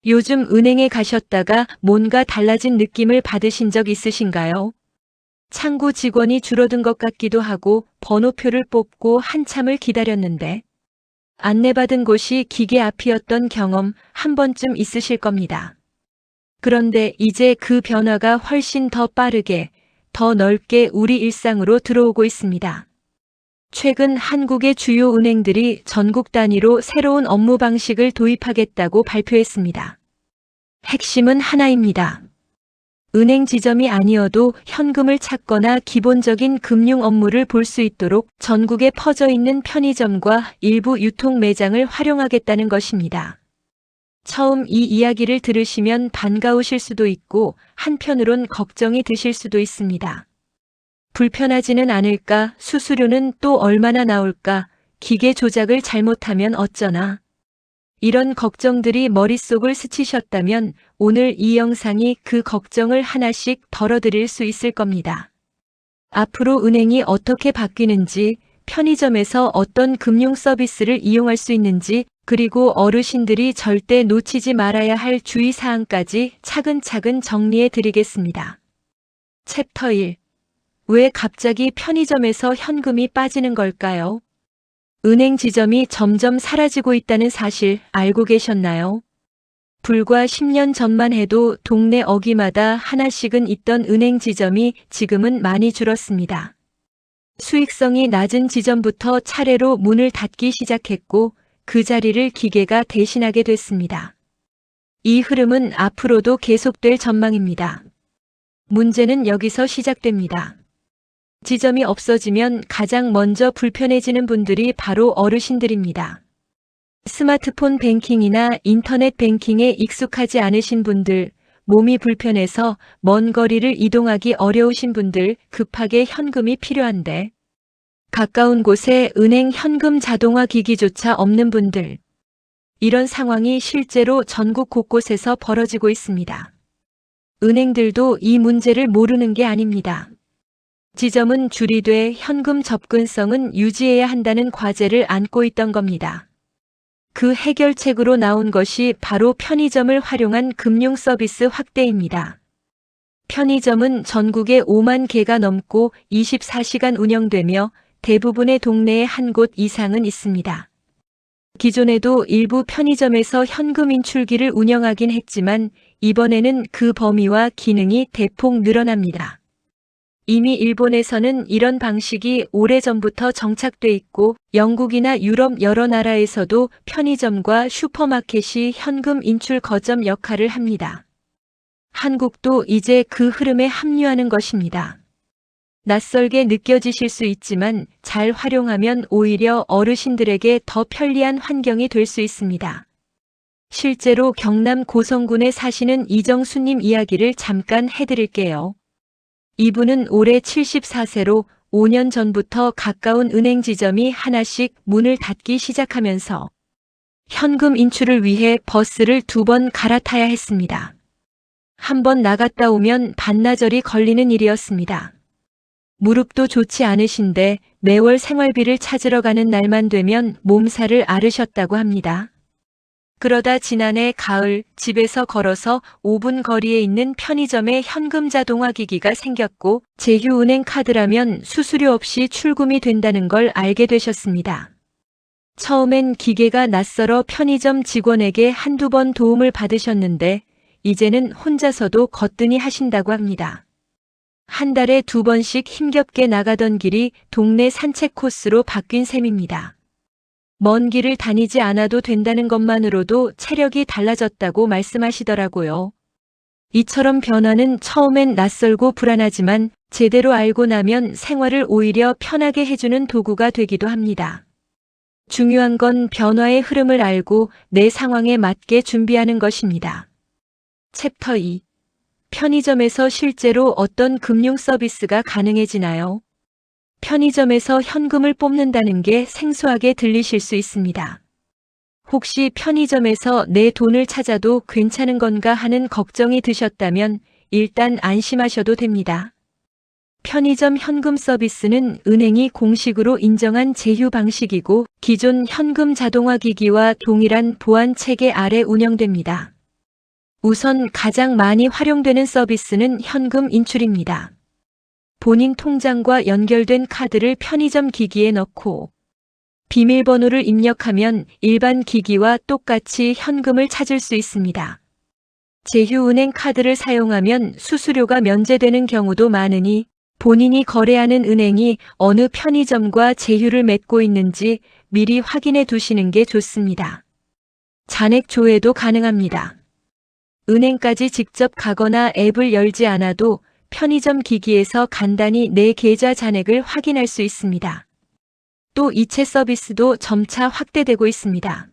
요즘 은행에 가셨다가 뭔가 달라진 느낌을 받으신 적 있으신가요? 창구 직원이 줄어든 것 같기도 하고 번호표를 뽑고 한참을 기다렸는데 안내받은 곳이 기계 앞이었던 경험 한 번쯤 있으실 겁니다. 그런데 이제 그 변화가 훨씬 더 빠르게, 더 넓게 우리 일상으로 들어오고 있습니다. 최근 한국의 주요 은행들이 전국 단위로 새로운 업무 방식을 도입하겠다고 발표했습니다. 핵심은 하나입니다. 은행 지점이 아니어도 현금을 찾거나 기본적인 금융 업무를 볼 수 있도록 전국에 퍼져 있는 편의점과 일부 유통 매장을 활용하겠다는 것입니다. 처음 이 이야기를 들으시면 반가우실 수도 있고 한편으론 걱정이 드실 수도 있습니다. 불편하지는 않을까? 수수료는 또 얼마나 나올까? 기계 조작을 잘못하면 어쩌나? 이런 걱정들이 머릿속을 스치셨다면 오늘 이 영상이 그 걱정을 하나씩 덜어드릴 수 있을 겁니다. 앞으로 은행이 어떻게 바뀌는지, 편의점에서 어떤 금융 서비스를 이용할 수 있는지, 그리고 어르신들이 절대 놓치지 말아야 할 주의사항까지 차근차근 정리해 드리겠습니다. 챕터 1. 왜 갑자기 편의점에서 현금이 빠지는 걸까요? 은행 지점이 점점 사라지고 있다는 사실 알고 계셨나요? 불과 10년 전만 해도 동네 어귀마다 하나씩은 있던 은행 지점이 지금은 많이 줄었습니다. 수익성이 낮은 지점부터 차례로 문을 닫기 시작했고 그 자리를 기계가 대신하게 됐습니다. 이 흐름은 앞으로도 계속될 전망입니다. 문제는 여기서 시작됩니다. 지점이 없어지면 가장 먼저 불편해지는 분들이 바로 어르신들입니다. 스마트폰 뱅킹이나 인터넷 뱅킹에 익숙하지 않으신 분들, 몸이 불편해서 먼 거리를 이동하기 어려우신 분들, 급하게 현금이 필요한데 가까운 곳에 은행 현금 자동화 기기조차 없는 분들. 이런 상황이 실제로 전국 곳곳에서 벌어지고 있습니다. 은행들도 이 문제를 모르는 게 아닙니다. 지점은 줄이되 현금 접근성은 유지해야 한다는 과제를 안고 있던 겁니다. 그 해결책으로 나온 것이 바로 편의점을 활용한 금융 서비스 확대입니다. 편의점은 전국에 5만 개가 넘고 24시간 운영되며 대부분의 동네에 한 곳 이상은 있습니다. 기존에도 일부 편의점에서 현금 인출기를 운영하긴 했지만 이번에는 그 범위와 기능이 대폭 늘어납니다. 이미 일본에서는 이런 방식이 오래전부터 정착돼 있고 영국이나 유럽 여러 나라에서도 편의점과 슈퍼마켓이 현금 인출 거점 역할을 합니다. 한국도 이제 그 흐름에 합류하는 것입니다. 낯설게 느껴지실 수 있지만 잘 활용하면 오히려 어르신들에게 더 편리한 환경이 될 수 있습니다. 실제로 경남 고성군에 사시는 이정수님 이야기를 잠깐 해드릴게요. 이분은 올해 74세로 5년 전부터 가까운 은행 지점이 하나씩 문을 닫기 시작하면서 현금 인출을 위해 버스를 2번 갈아타야 했습니다. 한 번 나갔다 오면 반나절이 걸리는 일이었습니다. 무릎도 좋지 않으신데 매월 생활비를 찾으러 가는 날만 되면 몸살을 앓으셨다고 합니다. 그러다 지난해 가을 집에서 걸어서 5분 거리에 있는 편의점에 현금 자동화 기기가 생겼고 제휴은행 카드라면 수수료 없이 출금이 된다는 걸 알게 되셨습니다. 처음엔 기계가 낯설어 편의점 직원에게 한두 번 도움을 받으셨는데 이제는 혼자서도 거뜬히 하신다고 합니다. 한 달에 2번씩 힘겹게 나가던 길이 동네 산책 코스로 바뀐 셈입니다. 먼 길을 다니지 않아도 된다는 것만으로도 체력이 달라졌다고 말씀하시더라고요. 이처럼 변화는 처음엔 낯설고 불안하지만 제대로 알고 나면 생활을 오히려 편하게 해주는 도구가 되기도 합니다. 중요한 건 변화의 흐름을 알고 내 상황에 맞게 준비하는 것입니다. 챕터 2. 편의점에서 실제로 어떤 금융 서비스가 가능해지나요? 편의점에서 현금을 뽑는다는 게 생소하게 들리실 수 있습니다. 혹시 편의점에서 내 돈을 찾아도 괜찮은 건가 하는 걱정이 드셨다면 일단 안심하셔도 됩니다. 편의점 현금 서비스는 은행이 공식으로 인정한 제휴 방식이고 기존 현금 자동화 기기와 동일한 보안 체계 아래 운영됩니다. 우선 가장 많이 활용되는 서비스는 현금 인출입니다. 본인 통장과 연결된 카드를 편의점 기기에 넣고 비밀번호를 입력하면 일반 기기와 똑같이 현금을 찾을 수 있습니다. 제휴은행 카드를 사용하면 수수료가 면제되는 경우도 많으니 본인이 거래하는 은행이 어느 편의점과 제휴를 맺고 있는지 미리 확인해 두시는 게 좋습니다. 잔액 조회도 가능합니다. 은행까지 직접 가거나 앱을 열지 않아도 편의점 기기에서 간단히 내 계좌 잔액을 확인할 수 있습니다. 또 이체 서비스도 점차 확대되고 있습니다.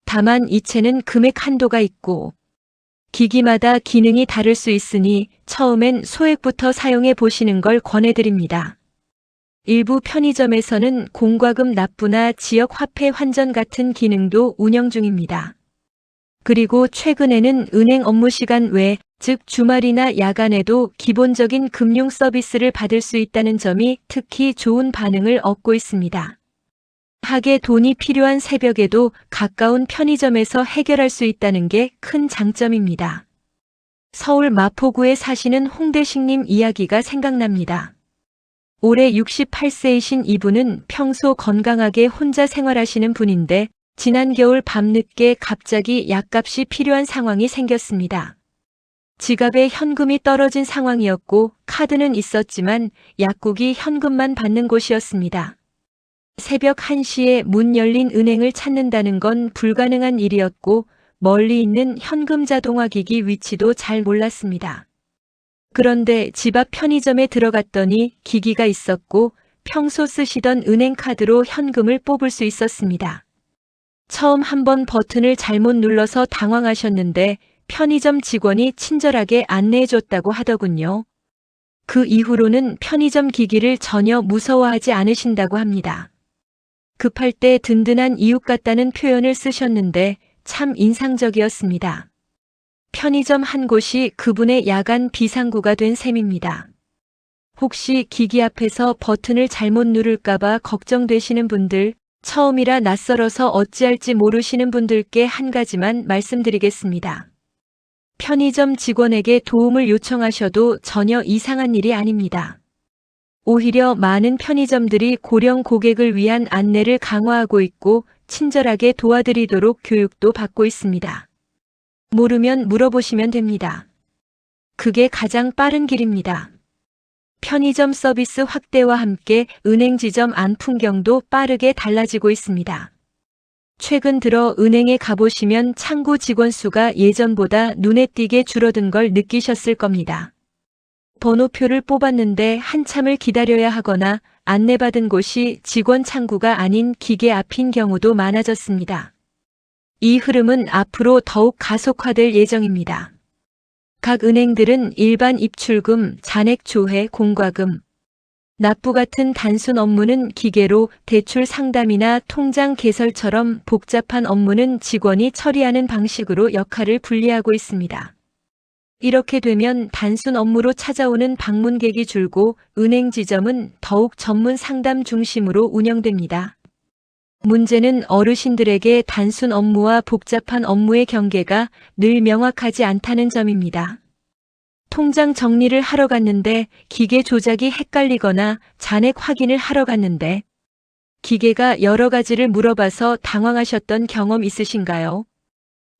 다만 이체는 금액 한도가 있고 기기마다 기능이 다를 수 있으니 처음엔 소액부터 사용해 보시는 걸 권해드립니다. 일부 편의점에서는 공과금 납부나 지역 화폐 환전 같은 기능도 운영 중입니다. 그리고 최근에는 은행 업무 시간 외, 즉 주말이나 야간에도 기본적인 금융 서비스를 받을 수 있다는 점이 특히 좋은 반응을 얻고 있습니다. 하게 돈이 필요한 새벽에도 가까운 편의점에서 해결할 수 있다는 게 큰 장점입니다. 서울 마포구에 사시는 홍대식님 이야기가 생각납니다. 올해 68세이신 이분은 평소 건강하게 혼자 생활하시는 분인데 지난 겨울 밤늦게 갑자기 약값이 필요한 상황이 생겼습니다. 지갑에 현금이 떨어진 상황이었고 카드는 있었지만 약국이 현금만 받는 곳이었습니다. 새벽 1시에 문 열린 은행을 찾는다는 건 불가능한 일이었고 멀리 있는 현금 자동화기기 위치도 잘 몰랐습니다. 그런데 집 앞 편의점에 들어갔더니 기기가 있었고 평소 쓰시던 은행카드로 현금을 뽑을 수 있었습니다. 처음 한번 버튼을 잘못 눌러서 당황하셨는데 편의점 직원이 친절하게 안내해줬다고 하더군요. 그 이후로는 편의점 기기를 전혀 무서워하지 않으신다고 합니다. 급할 때 든든한 이웃 같다는 표현을 쓰셨는데 참 인상적이었습니다. 편의점 한 곳이 그분의 야간 비상구가 된 셈입니다. 혹시 기기 앞에서 버튼을 잘못 누를까봐 걱정되시는 분들, 처음이라 낯설어서 어찌할지 모르시는 분들께 한 가지만 말씀드리겠습니다. 편의점 직원에게 도움을 요청하셔도 전혀 이상한 일이 아닙니다. 오히려 많은 편의점들이 고령 고객을 위한 안내를 강화하고 있고 친절하게 도와드리도록 교육도 받고 있습니다. 모르면 물어보시면 됩니다. 그게 가장 빠른 길입니다. 편의점 서비스 확대와 함께 은행 지점 안 풍경도 빠르게 달라지고 있습니다. 최근 들어 은행에 가보시면 창구 직원 수가 예전보다 눈에 띄게 줄어든 걸 느끼셨을 겁니다. 번호표를 뽑았는데 한참을 기다려야 하거나 안내받은 곳이 직원 창구가 아닌 기계 앞인 경우도 많아졌습니다. 이 흐름은 앞으로 더욱 가속화될 예정입니다. 각 은행들은 일반 입출금, 잔액 조회, 공과금, 납부 같은 단순 업무는 기계로, 대출 상담이나 통장 개설처럼 복잡한 업무는 직원이 처리하는 방식으로 역할을 분리하고 있습니다. 이렇게 되면 단순 업무로 찾아오는 방문객이 줄고 은행 지점은 더욱 전문 상담 중심으로 운영됩니다. 문제는 어르신들에게 단순 업무와 복잡한 업무의 경계가 늘 명확하지 않다는 점입니다. 통장 정리를 하러 갔는데 기계 조작이 헷갈리거나 잔액 확인을 하러 갔는데 기계가 여러 가지를 물어봐서 당황하셨던 경험 있으신가요?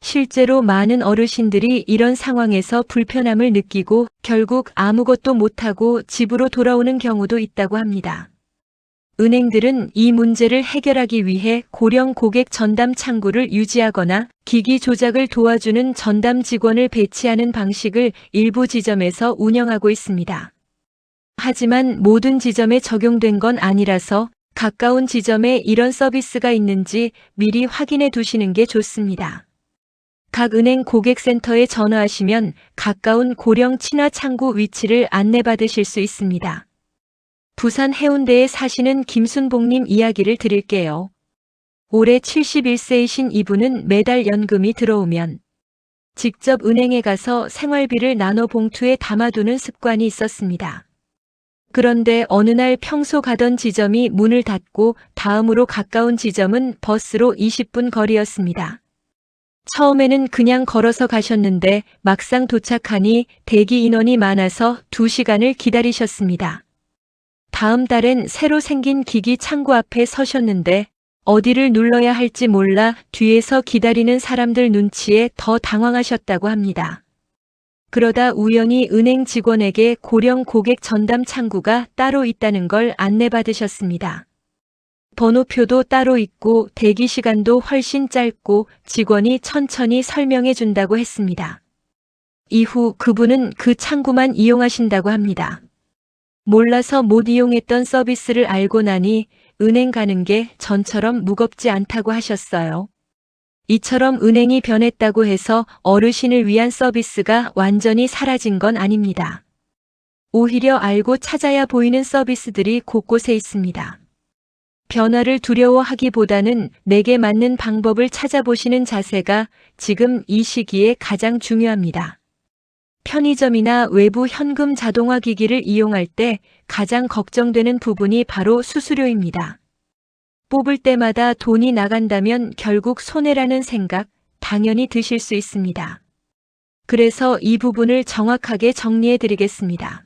실제로 많은 어르신들이 이런 상황에서 불편함을 느끼고 결국 아무것도 못하고 집으로 돌아오는 경우도 있다고 합니다. 은행들은 이 문제를 해결하기 위해 고령 고객 전담 창구를 유지하거나 기기 조작을 도와주는 전담 직원을 배치하는 방식을 일부 지점에서 운영하고 있습니다. 하지만 모든 지점에 적용된 건 아니라서 가까운 지점에 이런 서비스가 있는지 미리 확인해 두시는 게 좋습니다. 각 은행 고객센터에 전화하시면 가까운 고령 친화 창구 위치를 안내받으실 수 있습니다. 부산 해운대에 사시는 김순복님 이야기를 드릴게요. 올해 71세이신 이분은 매달 연금이 들어오면 직접 은행에 가서 생활비를 나눠 봉투에 담아두는 습관이 있었습니다. 그런데 어느 날 평소 가던 지점이 문을 닫고 다음으로 가까운 지점은 버스로 20분 거리였습니다. 처음에는 그냥 걸어서 가셨는데 막상 도착하니 대기 인원이 많아서 2시간을 기다리셨습니다. 다음 달엔 새로 생긴 기기 창구 앞에 서셨는데 어디를 눌러야 할지 몰라 뒤에서 기다리는 사람들 눈치에 더 당황하셨다고 합니다. 그러다 우연히 은행 직원에게 고령 고객 전담 창구가 따로 있다는 걸 안내받으셨습니다. 번호표도 따로 있고 대기 시간도 훨씬 짧고 직원이 천천히 설명해 준다고 했습니다. 이후 그분은 그 창구만 이용하신다고 합니다. 몰라서 못 이용했던 서비스를 알고 나니 은행 가는 게 전처럼 무겁지 않다고 하셨어요. 이처럼 은행이 변했다고 해서 어르신을 위한 서비스가 완전히 사라진 건 아닙니다. 오히려 알고 찾아야 보이는 서비스들이 곳곳에 있습니다. 변화를 두려워하기보다는 내게 맞는 방법을 찾아보시는 자세가 지금 이 시기에 가장 중요합니다. 편의점이나 외부 현금 자동화 기기를 이용할 때 가장 걱정되는 부분이 바로 수수료입니다. 뽑을 때마다 돈이 나간다면 결국 손해라는 생각 당연히 드실 수 있습니다. 그래서 이 부분을 정확하게 정리해 드리겠습니다.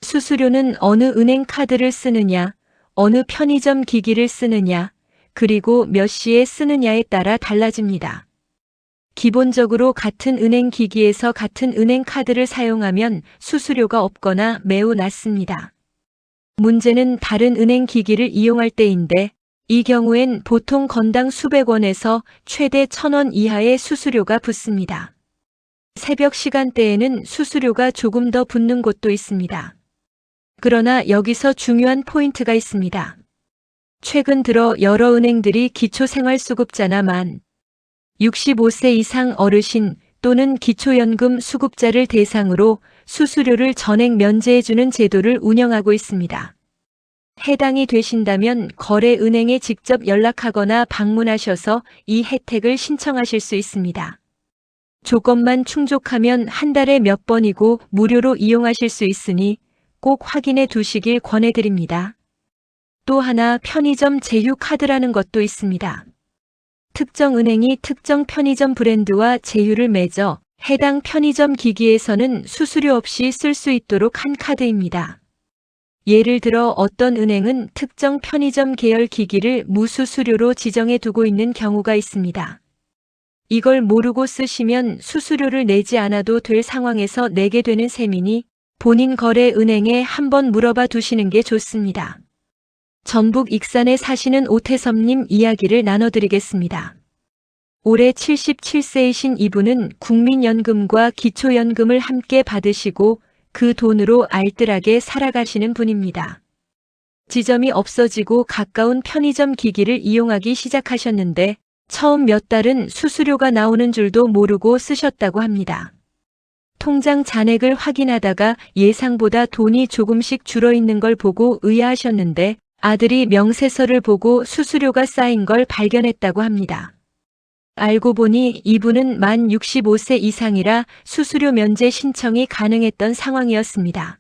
수수료는 어느 은행 카드를 쓰느냐, 어느 편의점 기기를 쓰느냐, 그리고 몇 시에 쓰느냐에 따라 달라집니다. 기본적으로 같은 은행 기기에서 같은 은행 카드를 사용하면 수수료가 없거나 매우 낮습니다. 문제는 다른 은행 기기를 이용할 때인데 이 경우엔 보통 건당 수백 원에서 최대 1,000원 이하의 수수료가 붙습니다. 새벽 시간대에는 수수료가 조금 더 붙는 곳도 있습니다. 그러나 여기서 중요한 포인트가 있습니다. 최근 들어 여러 은행들이 기초생활수급자나 만 65세 이상 어르신 또는 기초연금 수급자를 대상으로 수수료를 전액 면제해주는 제도를 운영하고 있습니다. 해당이 되신다면 거래은행에 직접 연락하거나 방문하셔서 이 혜택을 신청하실 수 있습니다. 조건만 충족하면 한 달에 몇 번이고 무료로 이용하실 수 있으니 꼭 확인해 두시길 권해드립니다. 또 하나 편의점 제휴 카드라는 것도 있습니다. 특정 은행이 특정 편의점 브랜드와 제휴를 맺어 해당 편의점 기기에서는 수수료 없이 쓸 수 있도록 한 카드입니다. 예를 들어 어떤 은행은 특정 편의점 계열 기기를 무수수료로 지정해 두고 있는 경우가 있습니다. 이걸 모르고 쓰시면 수수료를 내지 않아도 될 상황에서 내게 되는 셈이니 본인 거래 은행에 한번 물어봐 두시는 게 좋습니다. 전북 익산에 사시는 오태섭님 이야기를 나눠드리겠습니다. 올해 77세이신 이분은 국민연금과 기초연금을 함께 받으시고 그 돈으로 알뜰하게 살아가시는 분입니다. 지점이 없어지고 가까운 편의점 기기를 이용하기 시작하셨는데 처음 몇 달은 수수료가 나오는 줄도 모르고 쓰셨다고 합니다. 통장 잔액을 확인하다가 예상보다 돈이 조금씩 줄어있는 걸 보고 의아하셨는데 아들이 명세서를 보고 수수료가 쌓인 걸 발견했다고 합니다. 알고 보니 이분은 만 65세 이상이라 수수료 면제 신청이 가능했던 상황이었습니다.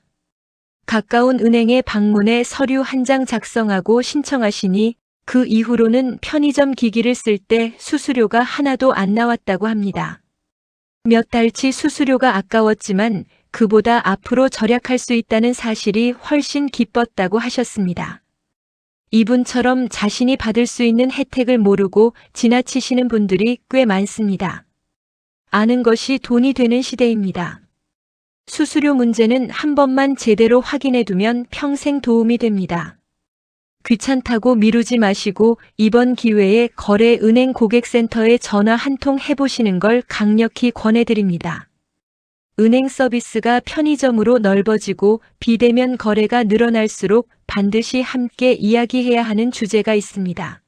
가까운 은행에 방문해 서류 한 장 작성하고 신청하시니 그 이후로는 편의점 기기를 쓸 때 수수료가 하나도 안 나왔다고 합니다. 몇 달치 수수료가 아까웠지만 그보다 앞으로 절약할 수 있다는 사실이 훨씬 기뻤다고 하셨습니다. 이분처럼 자신이 받을 수 있는 혜택을 모르고 지나치시는 분들이 꽤 많습니다. 아는 것이 돈이 되는 시대입니다. 수수료 문제는 한 번만 제대로 확인해 두면 평생 도움이 됩니다. 귀찮다고 미루지 마시고 이번 기회에 거래은행 고객센터에 전화 한 통 해보시는 걸 강력히 권해드립니다. 은행 서비스가 편의점으로 넓어지고 비대면 거래가 늘어날수록 반드시 함께 이야기해야 하는 주제가 있습니다.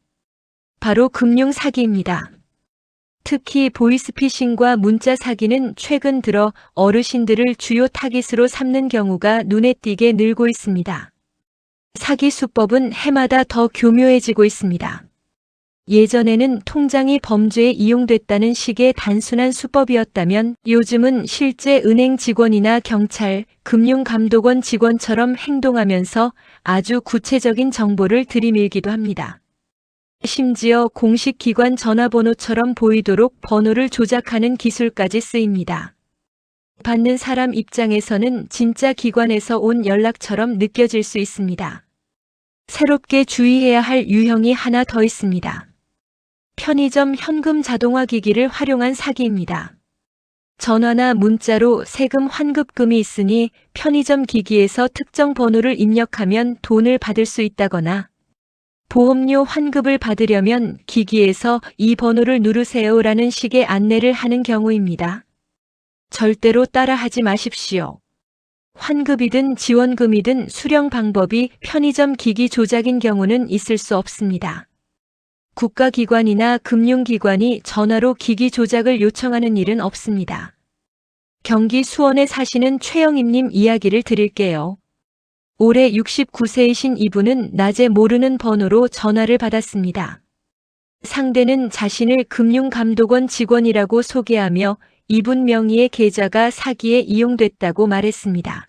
바로 금융 사기입니다. 특히 보이스피싱과 문자 사기는 최근 들어 어르신들을 주요 타깃으로 삼는 경우가 눈에 띄게 늘고 있습니다. 사기 수법은 해마다 더 교묘해지고 있습니다. 예전에는 통장이 범죄에 이용됐다는 식의 단순한 수법이었다면 요즘은 실제 은행 직원이나 경찰, 금융감독원 직원처럼 행동하면서 아주 구체적인 정보를 들이밀기도 합니다. 심지어 공식 기관 전화번호처럼 보이도록 번호를 조작하는 기술까지 쓰입니다. 받는 사람 입장에서는 진짜 기관에서 온 연락처럼 느껴질 수 있습니다. 새롭게 주의해야 할 유형이 하나 더 있습니다. 편의점 현금 자동화 기기를 활용한 사기입니다. 전화나 문자로 세금 환급금이 있으니 편의점 기기에서 특정 번호를 입력하면 돈을 받을 수 있다거나 보험료 환급을 받으려면 기기에서 이 번호를 누르세요라는 식의 안내를 하는 경우입니다. 절대로 따라하지 마십시오. 환급이든 지원금이든 수령 방법이 편의점 기기 조작인 경우는 있을 수 없습니다. 국가기관이나 금융기관이 전화로 기기 조작을 요청하는 일은 없습니다. 경기 수원에 사시는 최영임님 이야기를 드릴게요. 올해 69세이신 이분은 낮에 모르는 번호로 전화를 받았습니다. 상대는 자신을 금융감독원 직원이라고 소개하며 이분 명의의 계좌가 사기에 이용됐다고 말했습니다.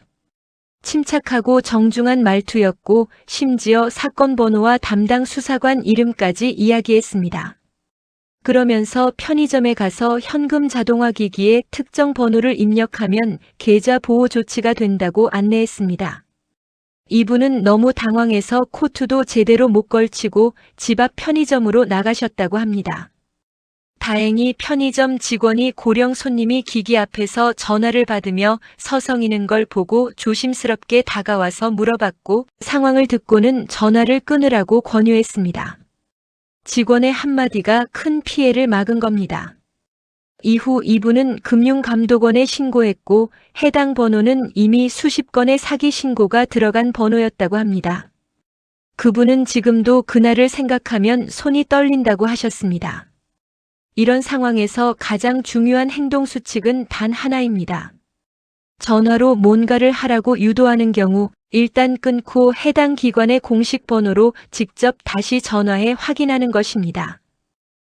침착하고 정중한 말투였고 심지어 사건 번호와 담당 수사관 이름까지 이야기했습니다. 그러면서 편의점에 가서 현금 자동화 기기에 특정 번호를 입력하면 계좌 보호 조치가 된다고 안내했습니다. 이분은 너무 당황해서 코트도 제대로 못 걸치고 집 앞 편의점으로 나가셨다고 합니다. 다행히 편의점 직원이 고령 손님이 기기 앞에서 전화를 받으며 서성이는 걸 보고 조심스럽게 다가와서 물어봤고 상황을 듣고는 전화를 끊으라고 권유했습니다. 직원의 한마디가 큰 피해를 막은 겁니다. 이후 이분은 금융감독원에 신고했고 해당 번호는 이미 수십 건의 사기 신고가 들어간 번호였다고 합니다. 그분은 지금도 그날을 생각하면 손이 떨린다고 하셨습니다. 이런 상황에서 가장 중요한 행동 수칙은 단 하나입니다. 전화로 뭔가를 하라고 유도하는 경우 일단 끊고 해당 기관의 공식 번호로 직접 다시 전화해 확인하는 것입니다.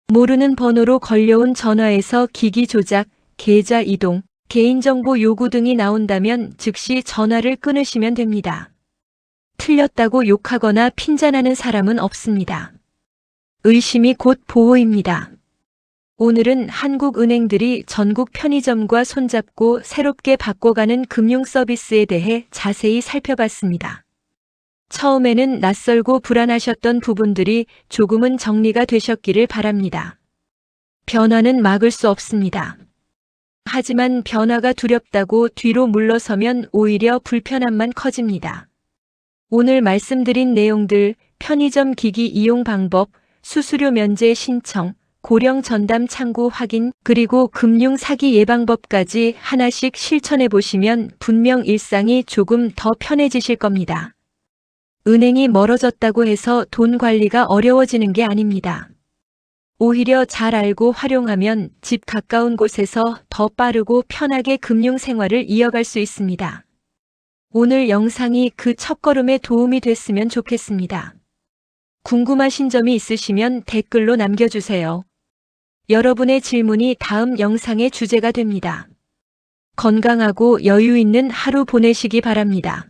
모르는 번호로 걸려온 전화에서 기기 조작, 계좌 이동, 개인정보 요구 등이 나온다면 즉시 전화를 끊으시면 됩니다. 틀렸다고 욕하거나 핀잔하는 사람은 없습니다. 의심이 곧 보호입니다. 오늘은 한국 은행들이 전국 편의점과 손잡고 새롭게 바꿔가는 금융 서비스에 대해 자세히 살펴봤습니다. 처음에는 낯설고 불안하셨던 부분들이 조금은 정리가 되셨기를 바랍니다. 변화는 막을 수 없습니다. 하지만 변화가 두렵다고 뒤로 물러서면 오히려 불편함만 커집니다. 오늘 말씀드린 내용들, 편의점 기기 이용 방법, 수수료 면제 신청, 고령 전담 창구 확인, 그리고 금융 사기 예방법까지 하나씩 실천해 보시면 분명 일상이 조금 더 편해지실 겁니다. 은행이 멀어졌다고 해서 돈 관리가 어려워지는 게 아닙니다. 오히려 잘 알고 활용하면 집 가까운 곳에서 더 빠르고 편하게 금융 생활을 이어갈 수 있습니다. 오늘 영상이 그 첫걸음에 도움이 됐으면 좋겠습니다. 궁금하신 점이 있으시면 댓글로 남겨주세요. 여러분의 질문이 다음 영상의 주제가 됩니다. 건강하고 여유 있는 하루 보내시기 바랍니다.